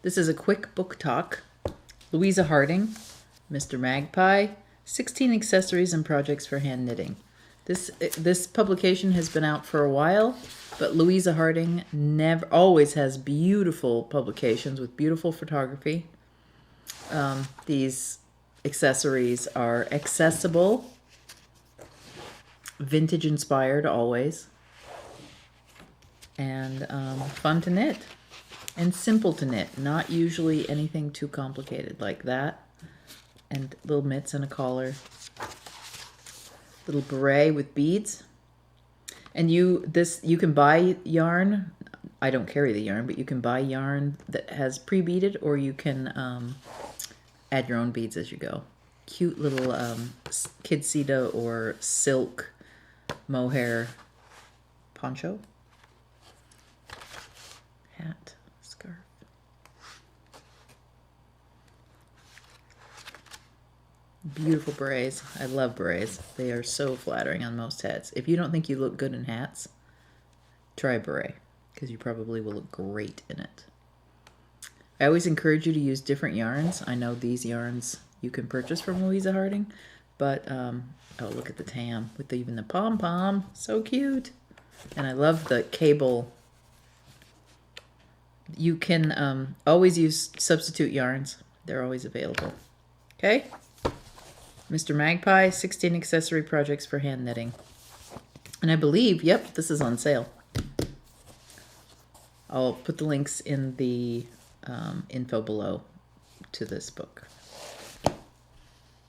This is a quick book talk. Louisa Harding, Mr. Magpie, 16 accessories and projects for hand knitting. This publication has been out for a while, but Louisa Harding always has beautiful publications with beautiful photography. These accessories are accessible, vintage inspired always, and fun to knit and simple to knit. Not usually anything too complicated like that. And little mitts and a collar. Little beret with beads. And you can buy yarn. I don't carry the yarn, but you can buy yarn that has pre-beaded, or you can add your own beads as you go. Cute little kidsita or silk mohair poncho. Hat, scarf. Beautiful berets. I love berets. They are so flattering on most heads. If you don't think you look good in hats, try a beret, because you probably will look great in it. I always encourage you to use different yarns. I know these yarns you can purchase from Louisa Harding, but oh, look at the tam with even the pom-pom. So cute. And I love the cable. You can always use substitute yarns. They're always available. Okay? Mr. Magpie, 16 accessory projects for hand knitting. And I believe, yep, this is on sale. I'll put the links in the info below to this book.